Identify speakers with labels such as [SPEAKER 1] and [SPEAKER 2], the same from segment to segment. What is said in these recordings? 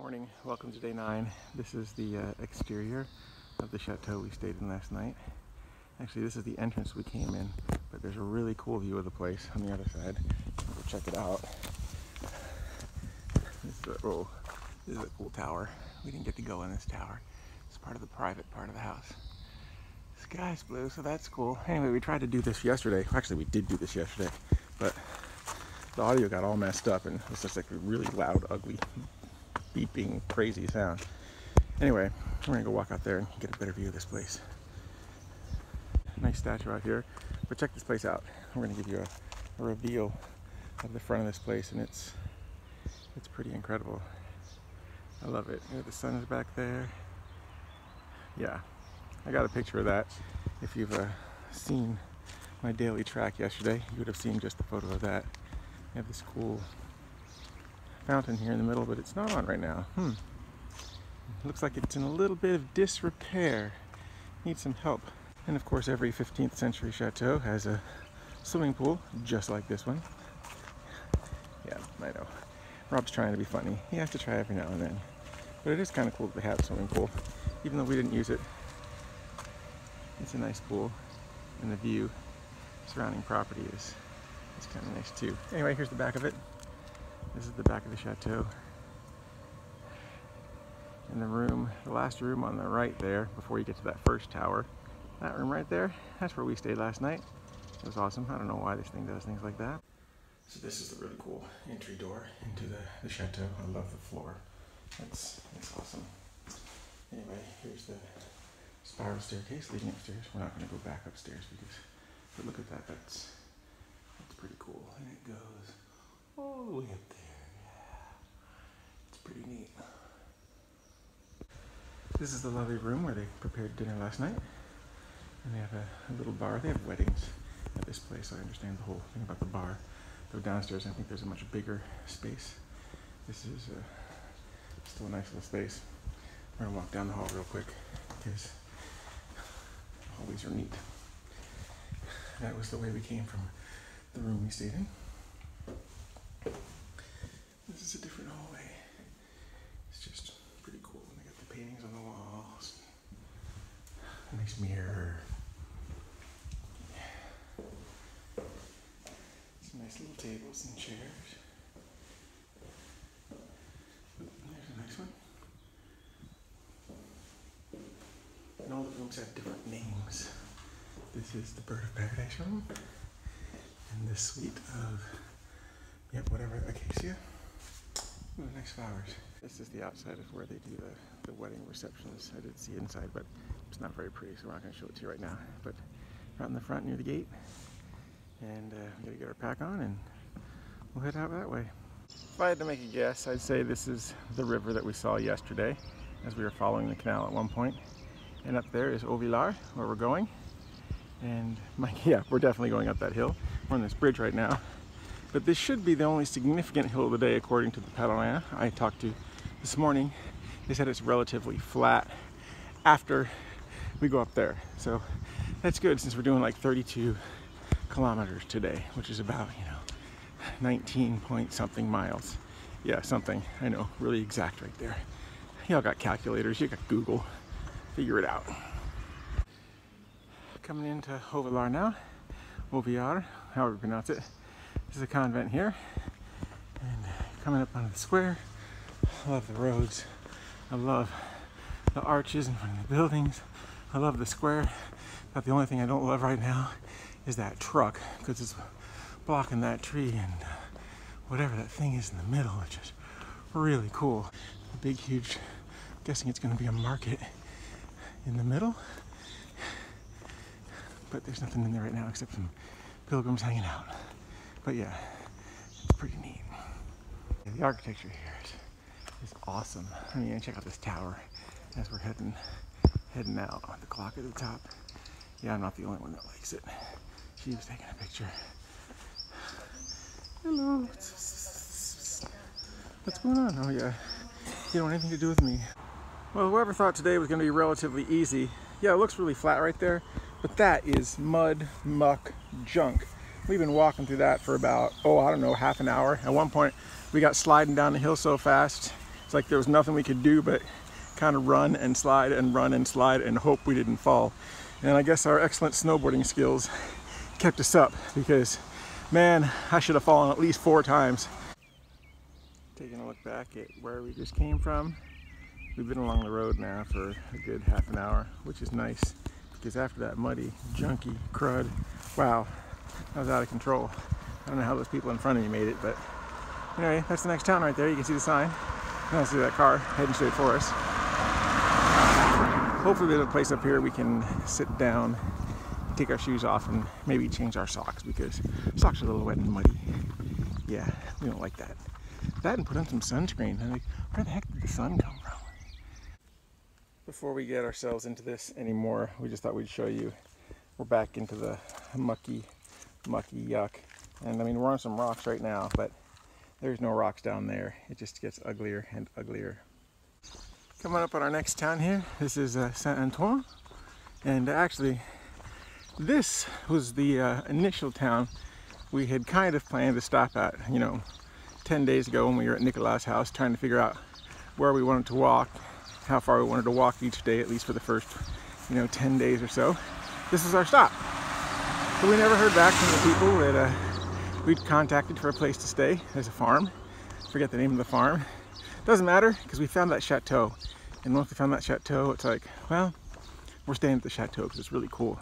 [SPEAKER 1] Morning, welcome to day 9. This is the exterior of the chateau we stayed in last night. Actually, this is the entrance we came in, but there's a really cool view of the place on the other side. We'll go check it out. This is a cool tower. We didn't get to go in this tower. It's part of the private part of the house. The sky's blue, so that's cool. Anyway, we tried to do this yesterday. Actually, we did do this yesterday, but the audio got all messed up and it was just like a really loud, ugly, beeping, crazy sound. Anyway, we're gonna go walk out there and get a better view of this place. Nice statue out here, but check this place out. We're gonna give you a reveal of the front of this place, and it's pretty incredible. I love it. The sun is back there. Yeah, I got a picture of that. If you've seen my daily track yesterday, you would have seen just the photo of that. I have this cool fountain here in the middle, but it's not on right now. Looks like it's in a little bit of disrepair. Needs some help. And of course, every 15th century chateau has a swimming pool just like this one. Yeah, I know. Rob's trying to be funny. He has to try every now and then. But it is kind of cool that they have a swimming pool, even though we didn't use it. It's a nice pool, and the view surrounding property is kind of nice too. Anyway, here's the back of it. This is the back of the chateau. And the room, the last room on the right there, before you get to that first tower, that room right there, that's where we stayed last night. It was awesome. I don't know why this thing does things like that. So this is the really cool entry door into the chateau. I love the floor. It's awesome. Anyway, here's the spiral staircase leading upstairs. We're not going to go back upstairs but look at that. That's pretty cool. And it goes all the way up there. It's pretty neat. This is the lovely room where they prepared dinner last night. And they have a little bar. They have weddings at this place, so I understand the whole thing about the bar. Go downstairs, I think there's a much bigger space. This is still a nice little space. We're gonna walk down the hall real quick because hallways are neat. That was the way we came from the room we stayed in. This is a different hallway. It's just pretty cool. And they got the paintings on the walls. A nice mirror. Some nice little tables and chairs. There's a nice one. And all the rooms have different names. This is the Bird of Paradise room. And this suite of, whatever, acacia. Ooh, nice flowers. This is the outside of where they do the wedding receptions. I did see inside, but it's not very pretty, so we're not going to show it to you right now. But right in the front near the gate. And we gotta get our pack on and we'll head out that way. If I had to make a guess, I'd say this is the river that we saw yesterday as we were following the canal at one point. And up there is Villars, where we're going. And we're definitely going up that hill. We're on this bridge right now. But this should be the only significant hill of the day according to the panorama I talked to this morning. They said it's relatively flat after we go up there. So that's good since we're doing like 32 kilometers today, which is about, 19 point something miles. Yeah, something, I know, really exact right there. Y'all got calculators, you got Google, figure it out. Coming into Villars now, Villars, however you pronounce it. This is a convent here, and coming up onto the square. I love the roads. I love the arches in front of the buildings. I love the square. But the only thing I don't love right now is that truck, because it's blocking that tree and whatever that thing is in the middle, which is really cool. A big, huge, I'm guessing it's going to be a market in the middle. But there's nothing in there right now except some pilgrims hanging out. But yeah, it's pretty neat. The architecture here is awesome. I mean, check out this tower as we're heading out. The clock at the top. Yeah, I'm not the only one that likes it. She was taking a picture. Hello. What's going on? Oh yeah, you don't want anything to do with me. Well, whoever thought today was going to be relatively easy, yeah, it looks really flat right there, but that is mud, muck, junk. We've been walking through that for about, I don't know, half an hour. At one point, we got sliding down the hill so fast, It's like there was nothing we could do but kind of run and slide and run and slide and hope we didn't fall. And I guess our excellent snowboarding skills kept us up, because man, I should have fallen at least 4 times. Taking a look back at where we just came from, we've been along the road now for a good half an hour, which is nice, because after that muddy, junky crud, wow, that was out of control. I don't know how those people in front of me made it, but anyway, that's the next town right there. You can see the sign. And I see that car heading straight for us. Hopefully there's a place up here we can sit down, take our shoes off, and maybe change our socks, because socks are a little wet and muddy. Yeah, we don't like that. That and put on some sunscreen. I'm like, where the heck did the sun come from? Before we get ourselves into this anymore, we just thought we'd show you. We're back into the mucky yuck. And I mean, we're on some rocks right now, but there's no rocks down there. It just gets uglier and uglier. Coming up on our next town here, this is Saint-Antoine. And actually, this was the initial town we had kind of planned to stop at, 10 days ago when we were at Nicolas' house trying to figure out where we wanted to walk, how far we wanted to walk each day, at least for the first, 10 days or so. This is our stop. But we never heard back from the people that we'd contacted for a place to stay. There's a farm. Forget the name of the farm. Doesn't matter, because we found that chateau. And once we found that chateau, it's like, well, we're staying at the chateau because it's really cool.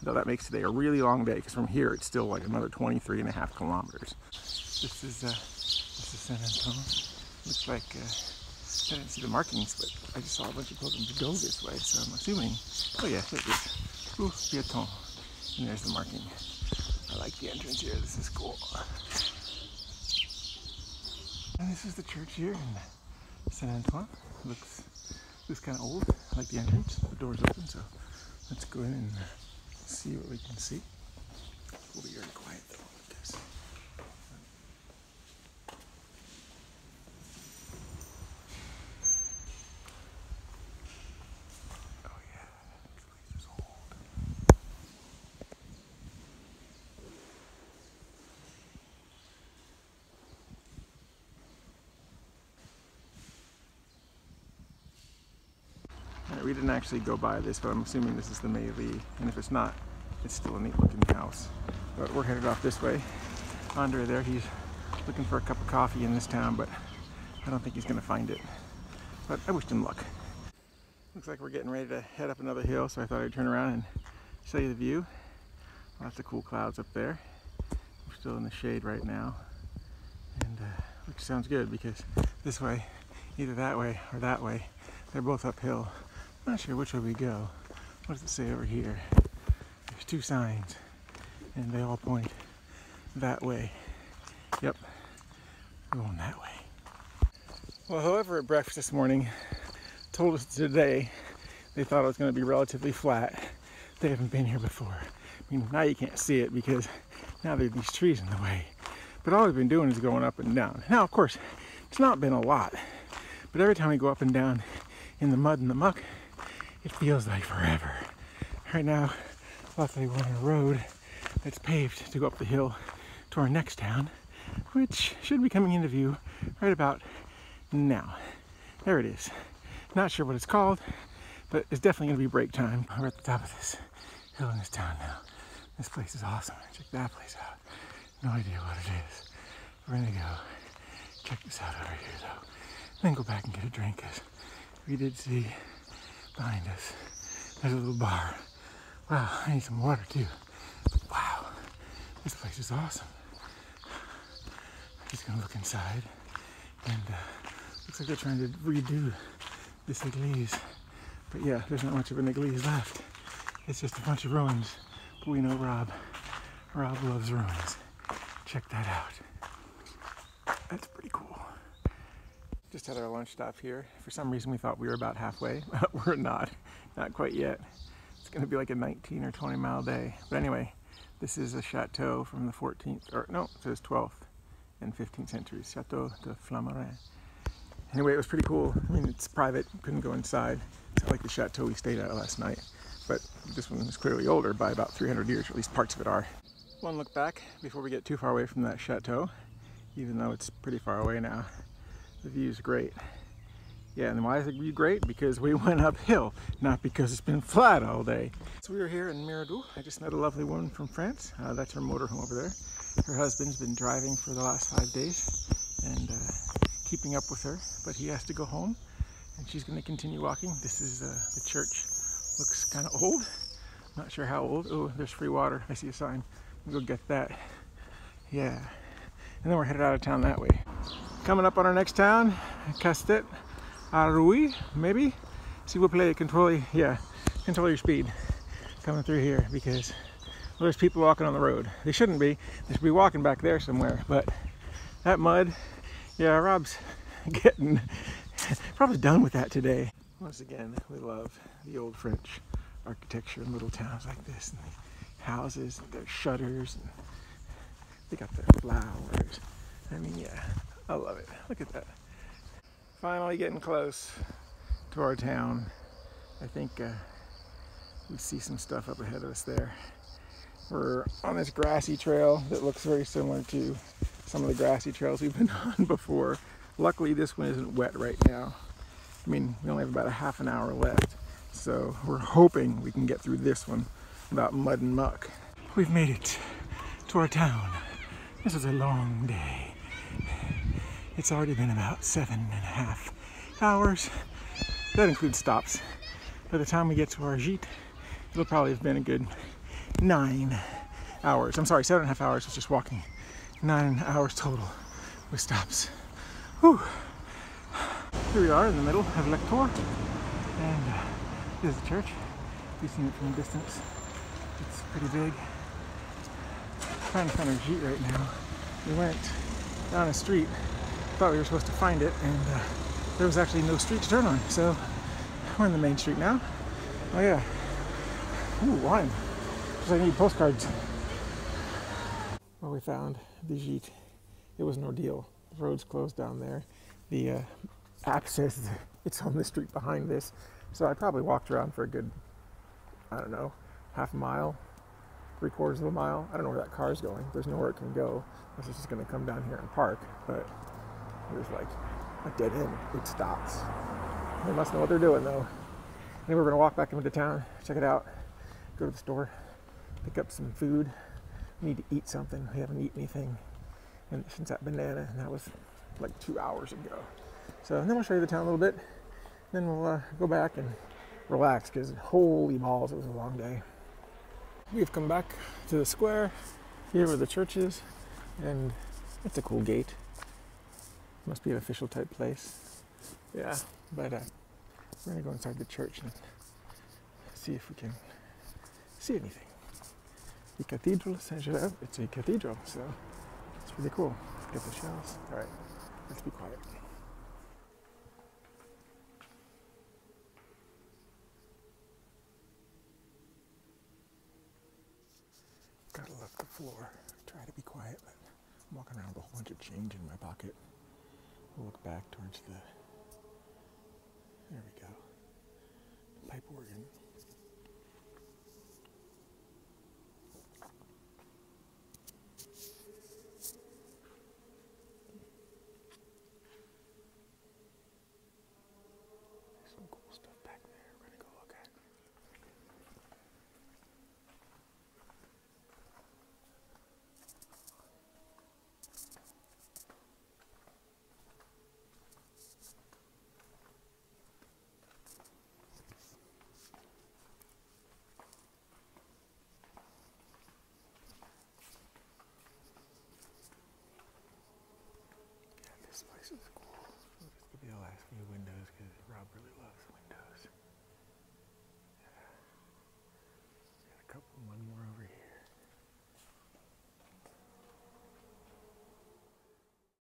[SPEAKER 1] Though that makes today a really long day, because from here it's still like another 23.5 kilometers. This is Saint-Antoine. Looks like, I didn't see the markings, but I just saw a bunch of people to go this way, so I'm assuming, oh yeah, there it is. Ooh, piéton. And there's the marking. I like the entrance here, this is cool. And this is the church here in Saint-Antoine. Looks kind of old. I like the entrance. The door's open, so let's go in and see what we can see. We'll be very quiet though, because oh yeah, this place is old. We didn't actually go by this, but I'm assuming this is the Mairie, and if it's not, it's still a neat looking house. But we're headed off this way. Andre there, he's looking for a cup of coffee in this town, but I don't think he's going to find it. But I wish him luck. Looks like we're getting ready to head up another hill, so I thought I'd turn around and show you the view. Lots of cool clouds up there. We're still in the shade right now, and which sounds good, because this way, either that way or that way, they're both uphill. I'm not sure which way we go. What does it say over here? There's 2 signs, and they all point that way. Yep, we're going that way. Well, whoever at breakfast this morning told us today they thought it was going to be relatively flat. They haven't been here before. I mean, now you can't see it because now there are these trees in the way. But all we've been doing is going up and down. Now, of course, it's not been a lot, but every time we go up and down in the mud and the muck, it feels like forever. Right now, luckily we're on a road that's paved to go up the hill to our next town, which should be coming into view right about now. There it is. Not sure what it's called, but it's definitely going to be break time. We're at the top of this hill in this town now. This place is awesome. Check that place out. No idea what it is. We're going to go check this out over here though. Then go back and get a drink, because we did see behind us, there's a little bar. Wow, I need some water too. Wow, this place is awesome. I'm just gonna look inside, and looks like they're trying to redo this église. But yeah, there's not much of an église left. It's just a bunch of ruins. But we know Rob loves ruins. Check that out. That's pretty cool. Just had our lunch stop here. For some reason we thought we were about halfway, but we're not quite yet. It's gonna be like a 19 or 20 mile day. But anyway, this is a chateau from the 14th, or no, it says 12th and 15th centuries, Chateau de Flammarion. Anyway, it was pretty cool. I mean, it's private, couldn't go inside. It's not like the chateau we stayed at last night, but this one is clearly older by about 300 years, or at least parts of it are. One look back before we get too far away from that chateau, even though it's pretty far away now. The view's great. Yeah, and why is the view great? Because we went uphill, not because it's been flat all day. So we are here in Miradoux. I just met a lovely woman from France. That's her motorhome over there. Her husband's been driving for the last 5 days and keeping up with her, but he has to go home and she's going to continue walking. This is the church. Looks kind of old. Not sure how old. Oh, there's free water. I see a sign. We'll go get that. Yeah. And then we're headed out of town that way. Coming up on our next town, Castet Arui, maybe? S'il vous plaît, control your speed coming through here because well, there's people walking on the road. They shouldn't be. They should be walking back there somewhere, but that mud, yeah, Rob's getting probably done with that today. Once again, we love the old French architecture in little towns like this, and the houses, and their shutters, and they got their flowers. I mean, yeah, I love it. Look at that. Finally getting close to our town. I think we see some stuff up ahead of us there. We're on this grassy trail that looks very similar to some of the grassy trails we've been on before. Luckily, this one isn't wet right now. I mean, we only have about a half an hour left, so we're hoping we can get through this one without mud and muck. We've made it to our town. This is a long day. It's already been about 7.5 hours. That includes stops. By the time we get to our gîte, it'll probably have been a good 9 hours. I'm sorry, 7.5 hours was just walking. 9 hours total with stops. Whew. Here we are in the middle of Lectoure, and this is the church. You've seen it from a distance. It's pretty big. Trying to find our gîte right now. We went down a street, thought we were supposed to find it, and there was actually no street to turn on. So we're in the main street now. Oh yeah. Ooh, wine. Because I need postcards. Well, we found the gîte. It was an ordeal. The road's closed down there. The app says it's on the street behind this. So I probably walked around for a good, I don't know, half a mile, 3/4 of a mile. I don't know where that car's going. There's nowhere it can go. This is just going to come down here and park. But there's like a dead end. It stops. They must know what they're doing though. And we're going to walk back into town, check it out, go to the store, pick up some food. We need to eat something. We haven't eaten anything since that banana, and that was like 2 hours ago. So then we'll show you the town a little bit. Then we'll go back and relax because holy balls, it was a long day. We've come back to the square, here where the church is, and it's a cool gate. Must be an official type place. Yeah, but we're gonna go inside the church and see if we can see anything. The Cathedral Saint-Germain, it's a cathedral, so it's really cool. Get the shells. All right, let's be quiet. Gotta love the floor. Try to be quiet, but I'm walking around with a whole bunch of change in my pocket. We'll look back towards the, there we go, the pipe organ. There's some cool stuff back there we're gonna go look at. This place is cool. This could be the last few windows because Rob really loves windows.